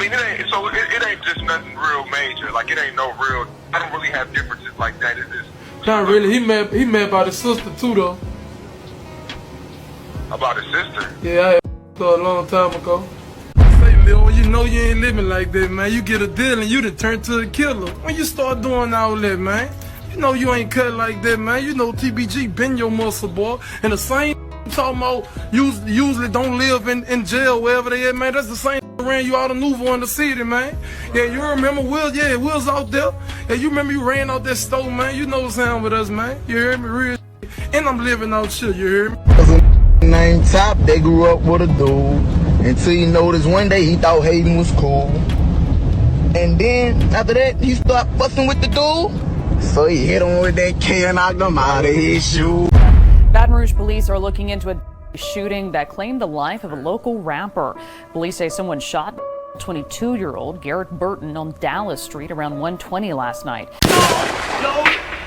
mean, it ain't just nothing real major. Like, it ain't no real. I don't really have differences like that. It's just not really. He mad about his sister too, though. About his sister? Yeah, I had her a long time ago. Say, Lil, when you know you ain't living like that, man, you get a deal and you done turn to a killer. When you start doing all that, man, you know you ain't cut like that, man. You know TBG been your muscle, boy. And the same talking about usually don't live in jail wherever they at, man. That's the same ran you out of Nouveau in the city, man. Yeah, you remember Will? Yeah, Will's out there. Yeah, you remember you ran out that store, man. You know what's happening with us, man. You hear me? Real and I'm living out shit, you hear me? Named Top, they grew up with a dude until he noticed one day he thought Hayden was cool. And then after that, he started fussing with the dude. So he hit him with that K and knocked him out of his shoe. Baton Rouge police are looking into a shooting that claimed the life of a local rapper. Police say someone shot 22-year-old Garrett Burton on Dallas Street around 1:20 last night. Yo,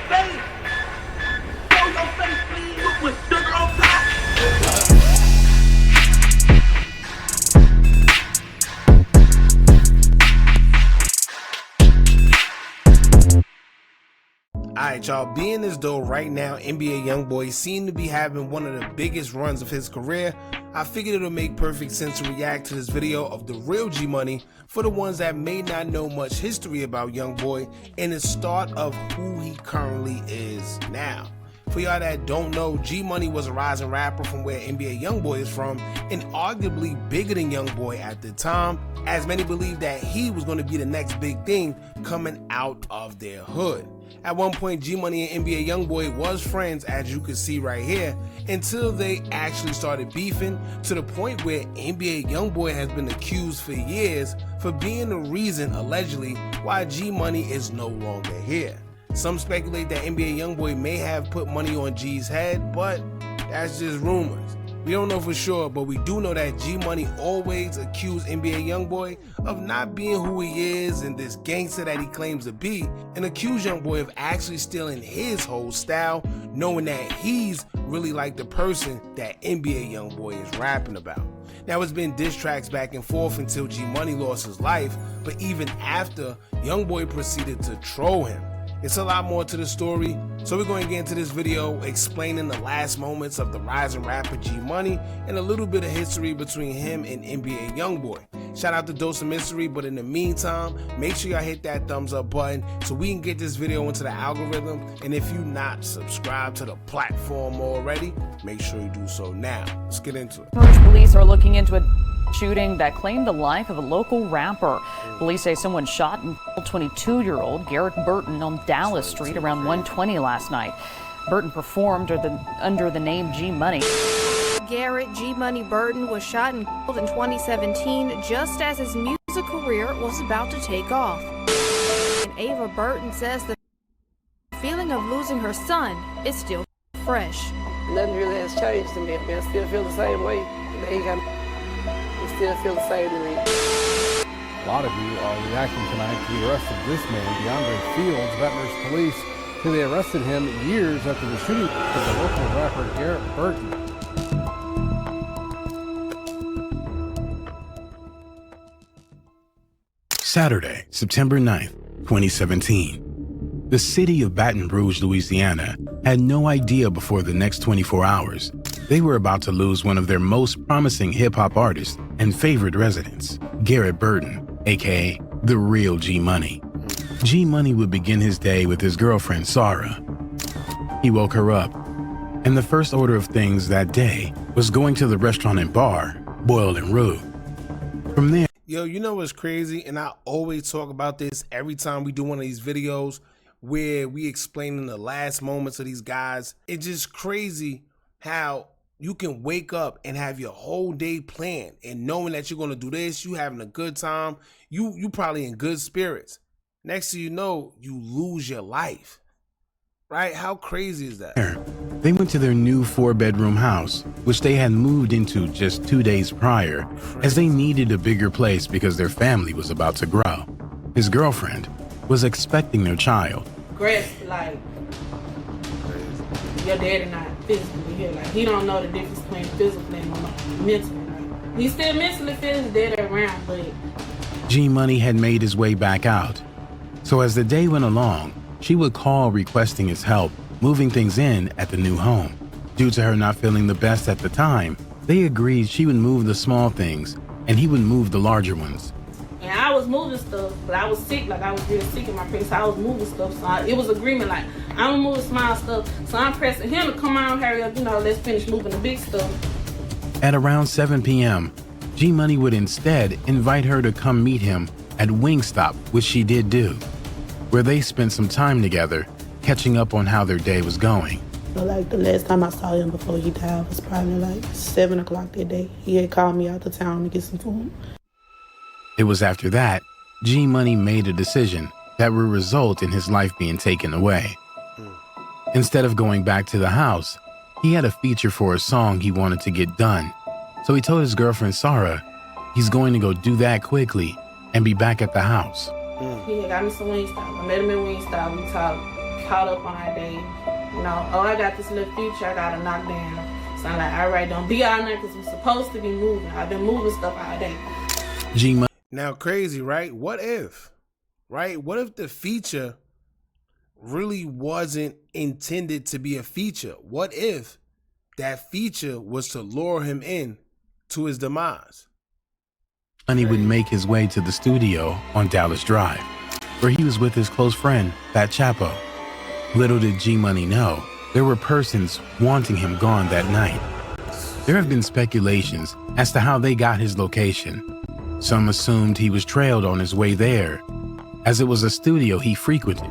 face! Yo, your face, please, with sugar on top! Alright, y'all, being as though right now NBA Youngboy seemed to be having one of the biggest runs of his career, I figured it would make perfect sense to react to this video of the real G Money for the ones that may not know much history about Youngboy and the start of who he currently is now. For y'all that don't know, G Money was a rising rapper from where NBA Youngboy is from, and arguably bigger than Youngboy at the time, as many believe that he was going to be the next big thing coming out of their hood. At one point, G Money and NBA Youngboy was friends, as you can see right here, until they actually started beefing, to the point where NBA Youngboy has been accused for years for being the reason, allegedly, why G Money is no longer here. Some speculate that NBA Youngboy may have put money on G's head, but that's just rumors. We don't know for sure, but we do know that G Money always accused NBA Youngboy of not being who he is and this gangster that he claims to be, and accused Youngboy of actually stealing his whole style, knowing that he's really like the person that NBA Youngboy is rapping about. Now, it's been diss tracks back and forth until G Money lost his life, but even after, Youngboy proceeded to troll him. It's a lot more to the story, so we're going to get into this video explaining the last moments of the rising rapper G Money and a little bit of history between him and NBA Youngboy. Shout out to Dose of Mystery, but in the meantime, make sure y'all hit that thumbs up button so we can get this video into the algorithm, and if you're not subscribed to the platform already, make sure you do so now. Let's get into it. Baton Rouge police are looking into a shooting that claimed the life of a local rapper. Police say someone shot and killed 22-year-old Garrett Burton on Dallas Street around 1:20 last night. Burton performed under the name G Money. Garrett G Money Burton was shot and killed in 2017 just as his music career was about to take off. And Ava Burton says the feeling of losing her son is still fresh. Nothing really has changed to me. I mean, I still feel the same way. Still feel the same to me. A lot of you are reacting tonight to the arrest of this man, DeAndre Fields. Baton Rouge police say they arrested him years after the shooting of the local rapper Garrett Burton. Saturday, September 9th, 2017. The city of Baton Rouge, Louisiana, had no idea before the next 24 hours they were about to lose one of their most promising hip-hop artists and favorite residents, Garrett Burton, aka the real G Money. G Money would begin his day with his girlfriend, Sarah. He woke her up, and the first order of things that day was going to the restaurant and bar, Boiled and Roux. From there, yo, you know what's crazy? And I always talk about this every time we do one of these videos where we explaining the last moments of these guys. It's just crazy how you can wake up and have your whole day planned and knowing that you're going to do this, you having a good time, you probably in good spirits. Next thing you know, you lose your life. Right? How crazy is that? They went to their new 4-bedroom house, which they had moved into just 2 days prior, as they needed a bigger place because their family was about to grow. His girlfriend was expecting their child. Grasp, like, your daddy not physically here. Like, he don't know the difference between physical and mentally. Like, he's still mentally feeling his daddy around, but G Money had made his way back out. So as the day went along, she would call requesting his help moving things in at the new home. Due to her not feeling the best at the time, they agreed she would move the small things and he would move the larger ones. And I was moving stuff, but I was sick, like I was real sick in my pregnancy. I was moving stuff, so it was agreement, like, I'm gonna move the small stuff. So I'm pressing him to come on, hurry up, let's finish moving the big stuff. At around 7 p.m., G Money would instead invite her to come meet him at Wingstop, which she did do, where they spent some time together, catching up on how their day was going. So like the last time I saw him before he died was probably like 7 o'clock that day. He had called me out of town to get some food. It was after that, G Money made a decision that would result in his life being taken away. Instead of going back to the house, he had a feature for a song he wanted to get done. So he told his girlfriend Sarah he's going to go do that quickly and be back at the house. He had got me some Wingstop. I met him in Wingstop. We talked, caught up on our day. I got this little feature I got to knock down. So I'm like, all right, don't be out there because we're supposed to be moving. I've been moving stuff all day. G Money. Now, crazy, right? What if the feature really wasn't intended to be a feature? What if that feature was to lure him in to his demise? Money would make his way to the studio on Dallas Drive, where he was with his close friend, Fat Chapo. Little did G Money know, there were persons wanting him gone that night. There have been speculations as to how they got his location. Some assumed he was trailed on his way there, as it was a studio he frequented,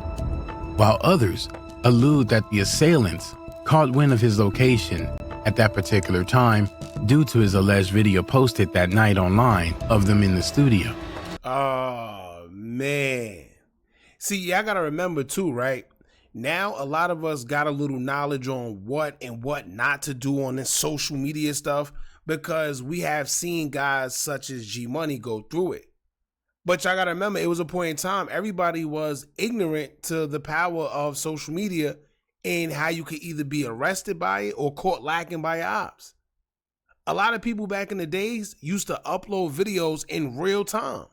while others allude that the assailants caught wind of his location at that particular time due to his alleged video posted that night online of them in the studio. Oh, man. See, y'all gotta remember too, right? Now, a lot of us got a little knowledge on what and what not to do on this social media stuff because we have seen guys such as G Money go through it. But y'all gotta remember, it was a point in time, everybody was ignorant to the power of social media and how you could either be arrested by it or caught lacking by your ops. A lot of people back in the days used to upload videos in real time,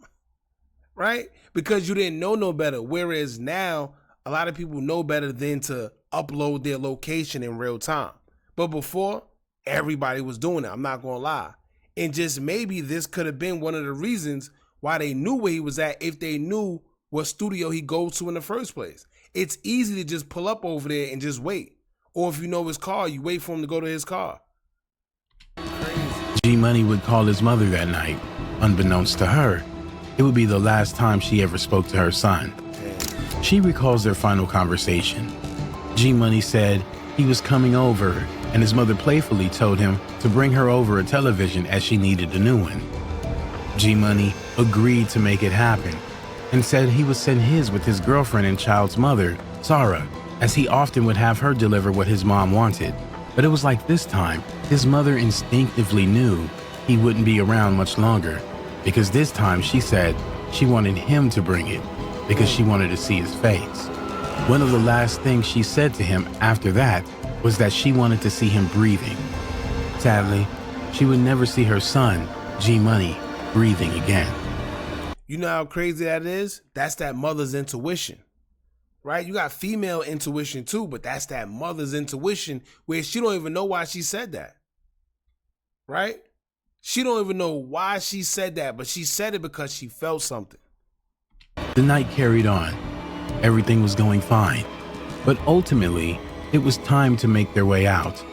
right? Because you didn't know no better. Whereas now, a lot of people know better than to upload their location in real time. But before, everybody was doing it. I'm not going to lie. And just maybe this could have been one of the reasons why they knew where he was at if they knew what studio he goes to in the first place. It's easy to just pull up over there and just wait. Or if you know his car, you wait for him to go to his car. G Money would call his mother that night. Unbeknownst to her, it would be the last time she ever spoke to her son. She recalls their final conversation. G Money said he was coming over and his mother playfully told him to bring her over a television as she needed a new one. G Money agreed to make it happen and said he would send his with his girlfriend and child's mother, Sarah, as he often would have her deliver what his mom wanted. But it was like this time, his mother instinctively knew he wouldn't be around much longer because this time she said she wanted him to bring it because she wanted to see his face. One of the last things she said to him after that was that she wanted to see him breathing. Sadly, she would never see her son, G Money, breathing again. You know how crazy that is? That's that mother's intuition, right? You got female intuition too, but that's that mother's intuition where she don't even know why she said that, right? She don't even know why she said that, but she said it because she felt something. The night carried on. Everything was going fine, but ultimately, it was time to make their way out.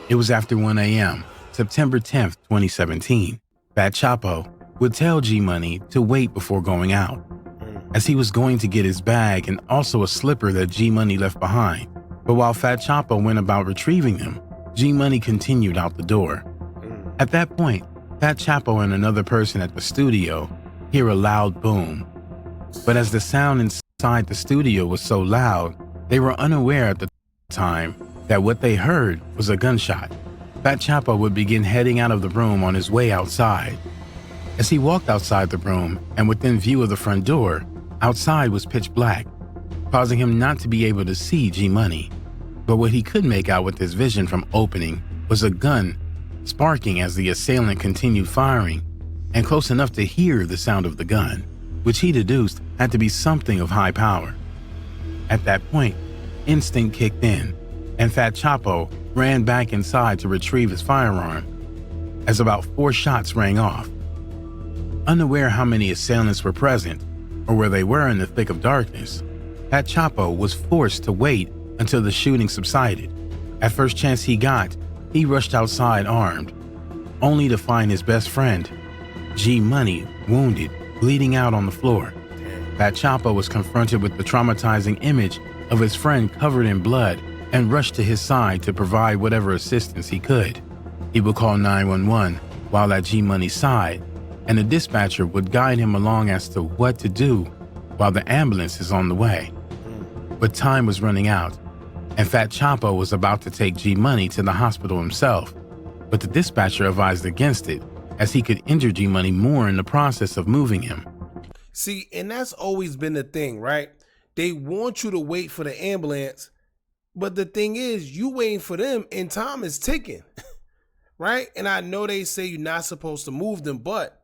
It was after 1 a.m., September 10th, 2017. Fat Chapo would tell G Money to wait before going out, as he was going to get his bag and also a slipper that G Money left behind. But while Fat Chapo went about retrieving them, G Money continued out the door. At that point, Fat Chapo and another person at the studio hear a loud boom. But as the sound inside the studio was so loud, they were unaware at the time that what they heard was a gunshot. Fat Chapo would begin heading out of the room on his way outside. As he walked outside the room and within view of the front door, outside was pitch black, causing him not to be able to see G Money. But what he could make out with his vision from opening was a gun sparking as the assailant continued firing, and close enough to hear the sound of the gun, which he deduced had to be something of high power. At that point, instinct kicked in, and Fat Chapo ran back inside to retrieve his firearm, as about 4 shots rang off. Unaware how many assailants were present, or where they were in the thick of darkness, Fat Chapo was forced to wait until the shooting subsided. At first chance he got, he rushed outside armed, only to find his best friend, G Money, wounded, bleeding out on the floor. Fat Chapo was confronted with the traumatizing image of his friend covered in blood and rushed to his side to provide whatever assistance he could. He would call 911 while at G Money's side, and the dispatcher would guide him along as to what to do while the ambulance is on the way. But time was running out, and Fat Chapo was about to take G Money to the hospital himself, but the dispatcher advised against it, as he could injure G Money more in the process of moving him. See, and that's always been the thing, right? They want you to wait for the ambulance, but the thing is, you waiting for them and time is ticking, right? And I know they say you're not supposed to move them, but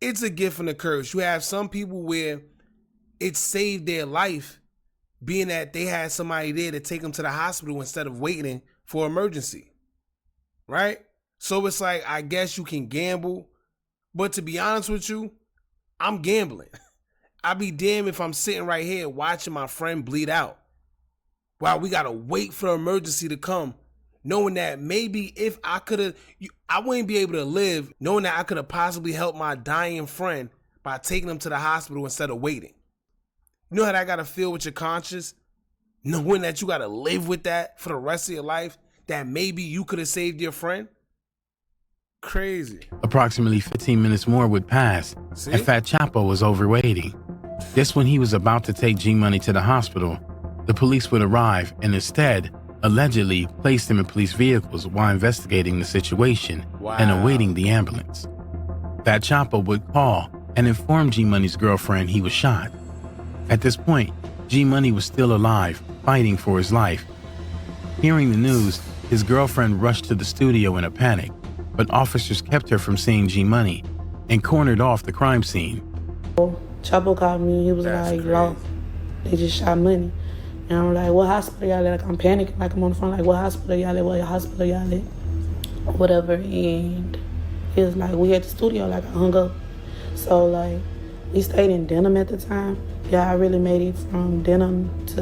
it's a gift and a curse. You have some people where it saved their life, being that they had somebody there to take them to the hospital instead of waiting for emergency, right? So it's like, I guess you can gamble, but to be honest with you, I'm gambling. I'd be damned if I'm sitting right here watching my friend bleed out while we gotta wait for the emergency to come, knowing that maybe if I I wouldn't be able to live knowing that I could have possibly helped my dying friend by taking him to the hospital instead of waiting. You know how that gotta feel with your conscience? Knowing that you gotta live with that for the rest of your life, that maybe you could have saved your friend? Crazy. Approximately 15 minutes more would pass, and Fat Chapo was overwaiting. Just when he was about to take G Money to the hospital, the police would arrive and instead allegedly placed him in police vehicles while investigating the situation and awaiting the ambulance. Fat Chapo would call and inform G Money's girlfriend he was shot. At this point, G Money was still alive, fighting for his life. Hearing the news, his girlfriend rushed to the studio in a panic, but officers kept her from seeing G Money and cornered off the crime scene. Chapo called me, he was like, lost. They just shot Money. And I'm like, what hospital y'all at? Like, I'm panicking, like I'm on the phone, like, what hospital y'all at? What hospital y'all at? Whatever. And he was like, we at the studio, like I hung up. So like, we stayed in Denham at the time. Yeah, I really made it from Denham to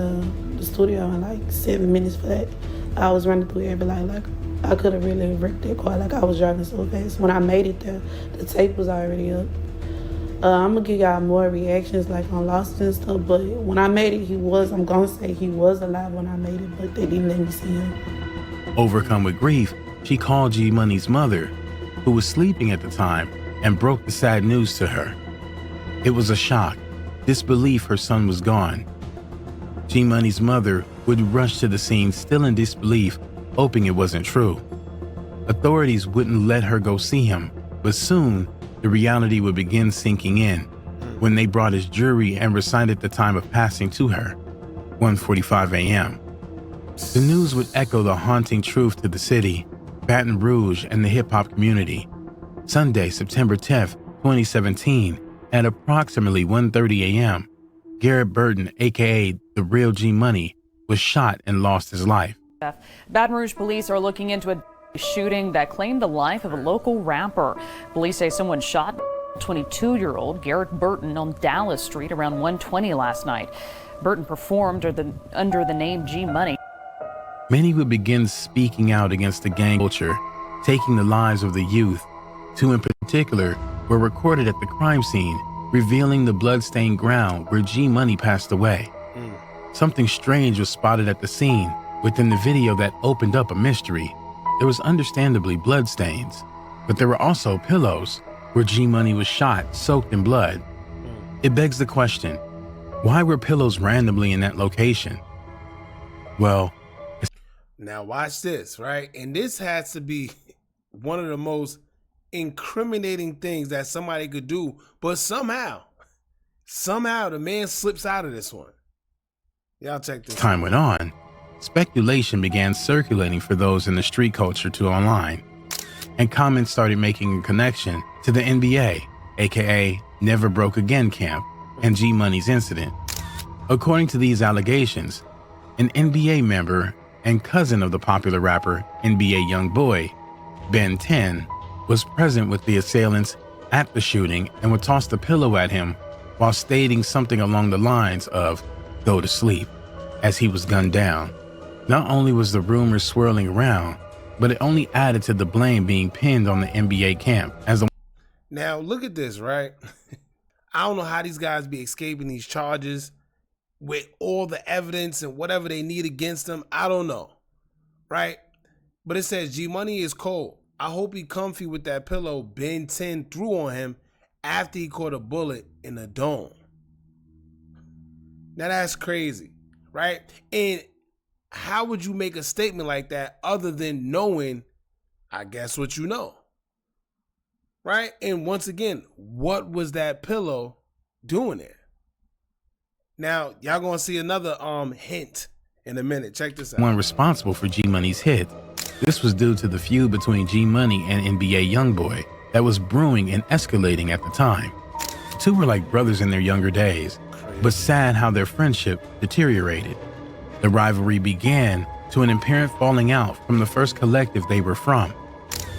the studio in like 7 minutes for that. I was running through every light, like I could have really wrecked that car, like I was driving so fast. When I made it there, the tape was already up. I'm gonna give y'all more reactions like on Lost and stuff, but when I made it, I'm gonna say he was alive when I made it, but they didn't let me see him. Overcome with grief, she called G Money's mother, who was sleeping at the time, and broke the sad news to her. It was a shock, disbelief her son was gone. G Money's mother would rush to the scene still in disbelief, hoping it wasn't true. Authorities wouldn't let her go see him, but soon the reality would begin sinking in when they brought his jury and recited the time of passing to her, 1:45 a.m. The news would echo the haunting truth to the city, Baton Rouge, and the hip-hop community. Sunday, September 10th, 2017, at approximately 1:30 a.m., Garrett Burton, aka The Real G Money, was shot and lost his life. Baton Rouge police are looking into a shooting that claimed the life of a local rapper. Police say someone shot 22-year-old Garrett Burton on Dallas Street around 1:20 last night. Burton performed under the name G Money. Many would begin speaking out against the gang culture, taking the lives of the youth. Two in particular were recorded at the crime scene, revealing the blood-stained ground where G Money passed away. Something strange was spotted at the scene within the video that opened up a mystery. There was understandably bloodstains, but there were also pillows where G Money was shot, soaked in blood. It begs the question, why were pillows randomly in that location? Well, now watch this, right? And this has to be one of the most incriminating things that somebody could do, but somehow the man slips out of this one. Y'all check this. Time went on. Speculation began circulating for those in the street culture to online. and comments started making a connection to the NBA, aka Never Broke Again camp, and G Money's incident. According to these allegations, an NBA member and cousin of the popular rapper NBA Youngboy, Ben 10, was present with the assailants at the shooting and would toss the pillow at him while stating something along the lines of "go to sleep" as he was gunned down. Not only was the rumor swirling around, but it only added to the blame being pinned on the NBA camp as the Now look at this, right? I don't know how these guys be escaping these charges with all the evidence and whatever they need against them. I don't know, right? But it says G Money is cold. I hope he comfy with that pillow Ben 10 threw on him after he caught a bullet in the dome. Now that's crazy, right? And how would you make a statement like that other than knowing, I guess, what you know? Right? And once again, what was that pillow doing there? Now, y'all gonna see another hint in a minute. Check this out. one responsible for G Money's hit. This was due to the feud between G Money and NBA Youngboy that was brewing and escalating at the time. The two were like brothers in their younger days, but sad how their friendship deteriorated. The rivalry began to an apparent falling out from the first collective they were from,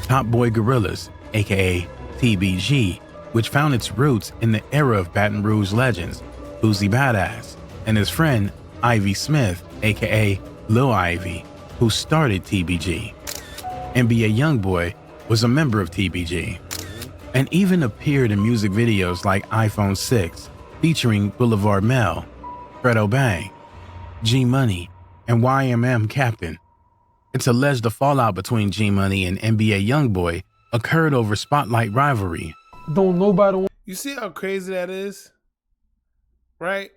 Top Boy Gorillas, aka TBG, which found its roots in the era of Baton Rouge legends, Uzi Badass, and his friend Ivy Smith, aka Lil Ivy, who started TBG. NBA Youngboy was a member of TBG and even appeared in music videos like iPhone 6 featuring Boulevard Mel, Fredo Bang, G Money, and YMM Captain. It's alleged the fallout between G Money and NBA Youngboy occurred over Spotlight rivalry. Don't nobody. You see how crazy that is? Right?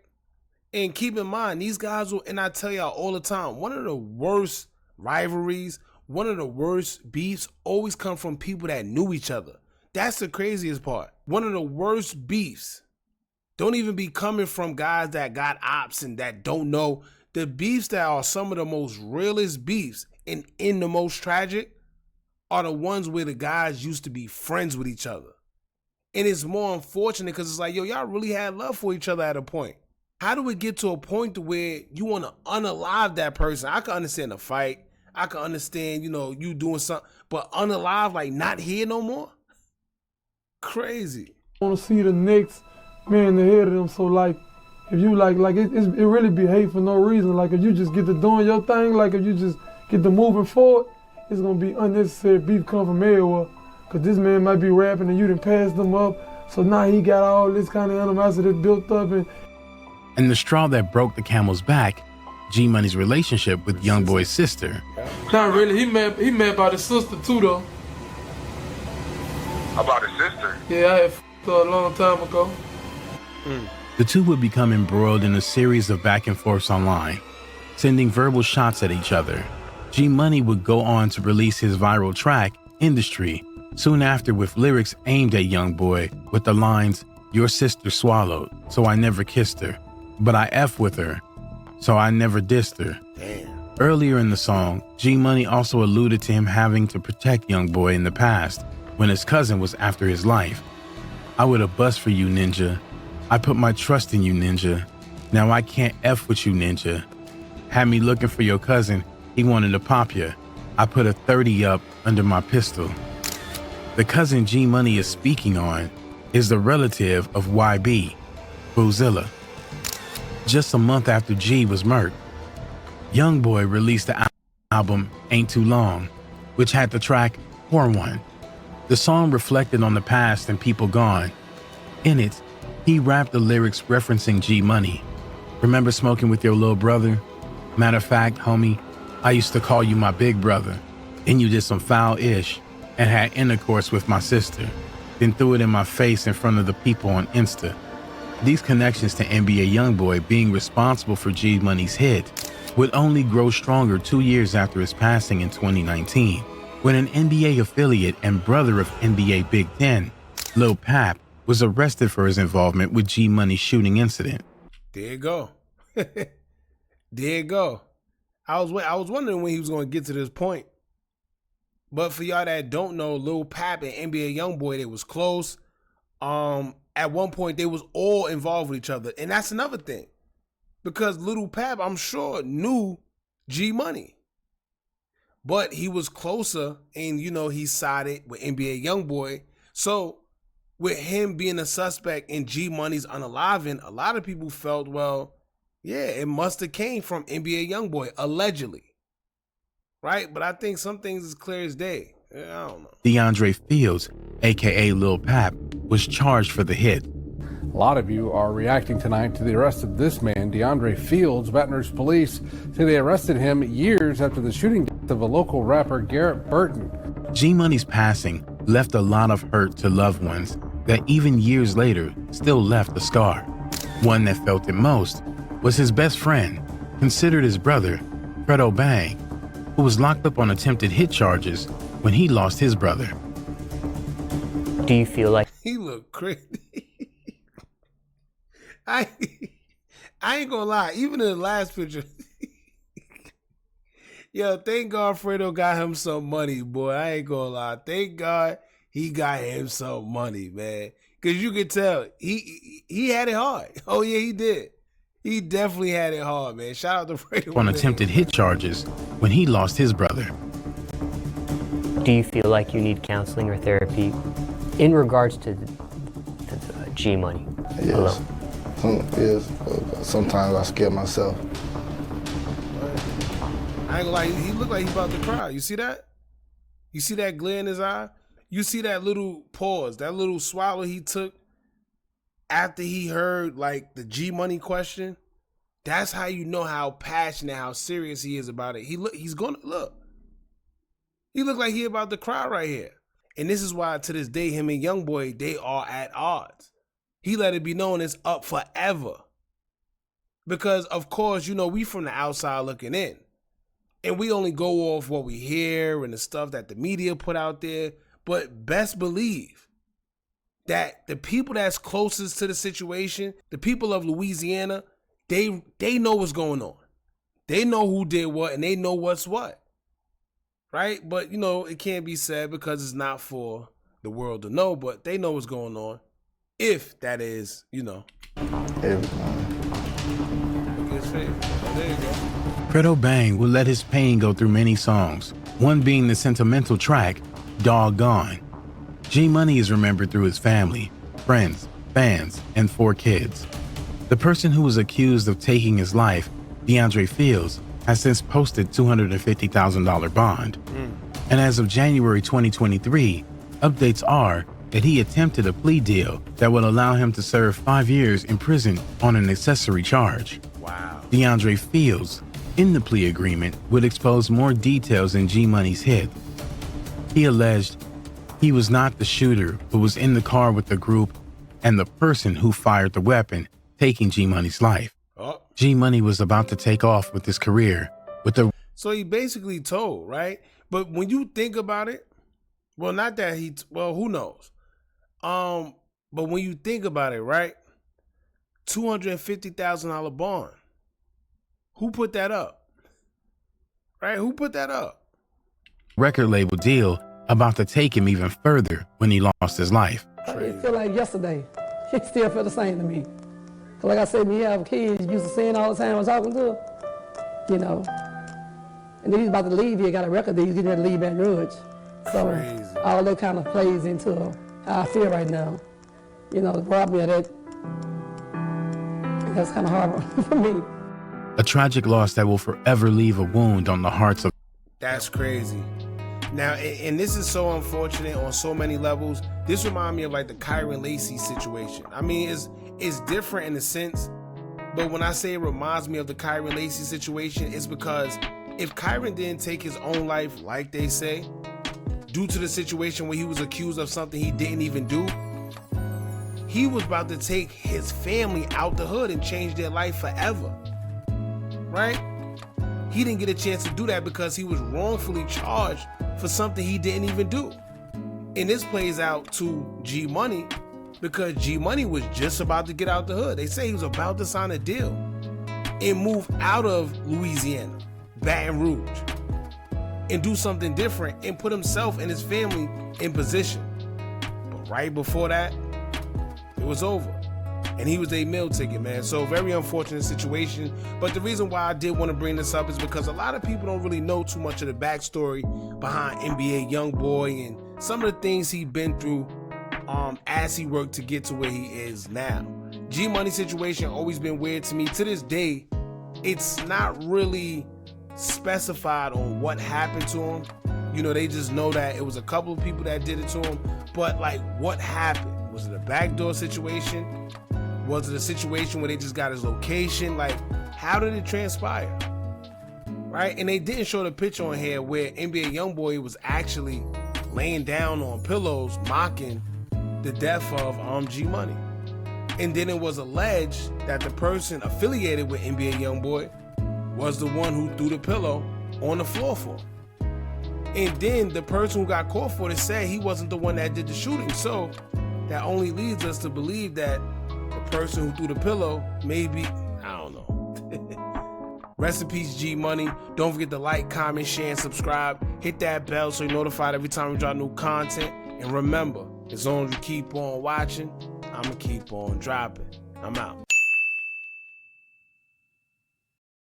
And keep in mind, these guys will, and I tell y'all all the time, one of the worst rivalries, one of the worst beefs always come from people that knew each other. That's the craziest part. One of the worst beefs don't even be coming from guys that got ops and that don't know. The beefs that are some of the most realest beefs and in the most tragic are the ones where the guys used to be friends with each other. And it's more unfortunate because it's like, yo, y'all really had love for each other at a point. How do it get to a point to where you want to unalive that person? I can understand a fight. I can understand, you doing something, but unalive, like not here no more? Crazy. I want to see the next man ahead of them. So like, if you like it really be hate for no reason. Like if you just get to doing your thing, like if you just get to moving forward, it's gonna be unnecessary beef come from everywhere. Cause this man might be rapping and you done passed them up. So now he got all this kind of animosity built up And the straw that broke the camel's back, G Money's relationship with Youngboy's sister. Not really. He mad about his sister too, though. About his sister? Yeah, I had her a long time ago. The two would become embroiled in a series of back and forths online, sending verbal shots at each other. G Money would go on to release his viral track, Industry, soon after with lyrics aimed at Youngboy with the lines, "Your sister swallowed, so I never kissed her. But I F with her, so I never dissed her." Damn. Earlier in the song, G Money also alluded to him having to protect Youngboy in the past when his cousin was after his life. "I would have bust for you, ninja. I put my trust in you, ninja. Now I can't F with you, ninja. Had me looking for your cousin, he wanted to pop ya. I put a 30 up under my pistol." The cousin G Money is speaking on is the relative of YB, Boozilla. Just a month after G was murked, Youngboy released the album Ain't Too Long, which had the track Pour One. The song reflected on the past and people gone. In it, he rapped the lyrics referencing G Money. "Remember smoking with your little brother? Matter of fact, homie, I used to call you my big brother. Then you did some foul-ish and had intercourse with my sister. Then threw it in my face in front of the people on Insta." These connections to NBA Youngboy being responsible for G Money's hit would only grow stronger 2 years after his passing in 2019, when an NBA affiliate and brother of NBA Big Ten, Lil Pap, was arrested for his involvement with G Money's shooting incident. There you go. There you go. I was wondering when he was going to get to this point. But for y'all that don't know, Lil Pap and NBA Youngboy, they was close. At one point, they was all involved with each other. And that's another thing. Because Lil Pap, I'm sure, knew G Money. But he was closer and, you know, he sided with NBA Youngboy. So with him being a suspect in G Money's unaliving, a lot of people felt, well, yeah, it must have came from NBA Youngboy, allegedly. Right? But I think some things is clear as day. Yeah, I don't know. DeAndre Fields, aka Lil Pap, was charged for the hit. A lot of you are reacting tonight to the arrest of this man, DeAndre Fields. Baton Rouge police say they arrested him years after the shooting death of a local rapper, Garrett Burton. G Money's passing left a lot of hurt to loved ones that even years later still left a scar. One that felt it most was his best friend, considered his brother, Fredo Bang, who was locked up on attempted hit charges when he lost his brother. Do you feel like he looked crazy? I ain't gonna lie, even in the last picture, yo, thank God Fredo got him some money, boy. I ain't gonna lie. Thank God he got him some money, man. Cause you could tell he had it hard. Oh yeah, he did. He definitely had it hard, man. Shout out to Fredo. On attempted hit charges when he lost his brother. Do you feel like you need counseling or therapy in regards to the G Money alone? Yes. Sometimes I scare myself. I ain't gonna lie, he looked like he about to cry. You see that? You see that glare in his eye? You see that little pause, that little swallow he took after he heard like the G Money question? That's how you know how passionate, how serious he is about it. He look like he about to cry right here. And this is why to this day, him and Youngboy, they are at odds. He let it be known it's up forever. Because of course, you know, we from the outside looking in. And we only go off what we hear and the stuff that the media put out there. But best believe that the people that's closest to the situation, the people of Louisiana, they know what's going on. They know who did what and they know what's what. Right? But, you know, it can't be said because it's not for the world to know, but they know what's going on. If that is, you know. Fredo Bang would let his pain go through many songs, one being the sentimental track, Doggone. G Money is remembered through his family, friends, fans, and 4 kids. The person who was accused of taking his life, DeAndre Fields, has since posted $250,000 bond. And as of January 2023, updates are that he attempted a plea deal that would allow him to serve 5 years in prison on an accessory charge. Wow. DeAndre Fields, in the plea agreement, would expose more details in G Money's hit. He alleged he was not the shooter, but was in the car with the group and the person who fired the weapon, taking G Money's life. G Money was about to take off with his career with the. So he basically told, right? But when you think about it, well, not that who knows? But when you think about it, right? $250,000 bond. Who put that up? Right? Who put that up? Record label deal about to take him even further when he lost his life. It feel like yesterday. It still feel the same to me. Like I said, when you have kids, you used to seeing all the time I was talking to them, you know. And then he's about to leave here, got a record that he's getting ready to leave Baton Rouge. So Crazy. All that kind of plays into how I feel right now. You know, robbed me of that. That's kind of hard for me. A tragic loss that will forever leave a wound on the hearts of. That's crazy. Now, and this is so unfortunate on so many levels. This reminds me of like the Kyron Lacey situation. I mean, it's different in a sense, but when I say it reminds me of the Kyron Lacey situation, it's because if Kyron didn't take his own life, like they say, due to the situation where he was accused of something he didn't even do, he was about to take his family out the hood and change their life forever, right? He didn't get a chance to do that because he was wrongfully charged for something he didn't even do. And this plays out to G Money because G Money was just about to get out the hood. They say he was about to sign a deal and move out of Louisiana, Baton Rouge. and do something different and put himself and his family in position. But right before that, it was over. And he was a meal ticket, man. So very unfortunate situation. But the reason why I did want to bring this up is because a lot of people don't really know too much of the backstory behind NBA Youngboy and some of the things he's been through as he worked to get to where he is now. G Money situation always been weird to me. To this day, it's not really specified on what happened to him. You know, they just know that it was a couple of people that did it to him. But like, what happened? Was it a backdoor situation? Was it a situation where they just got his location? Like, how did it transpire? Right? And they didn't show the picture on here where NBA Youngboy was actually laying down on pillows mocking the death of G Money. And then it was alleged that the person affiliated with NBA Youngboy was the one who threw the pillow on the floor for him. And then the person who got caught for it said he wasn't the one that did the shooting. So that only leads us to believe that the person who threw the pillow maybe, I don't know. Rest in peace, G Money. Don't forget to like, comment, share, and subscribe. Hit that bell so you're notified every time we drop new content. And remember, as long as you keep on watching, I'ma keep on dropping. I'm out.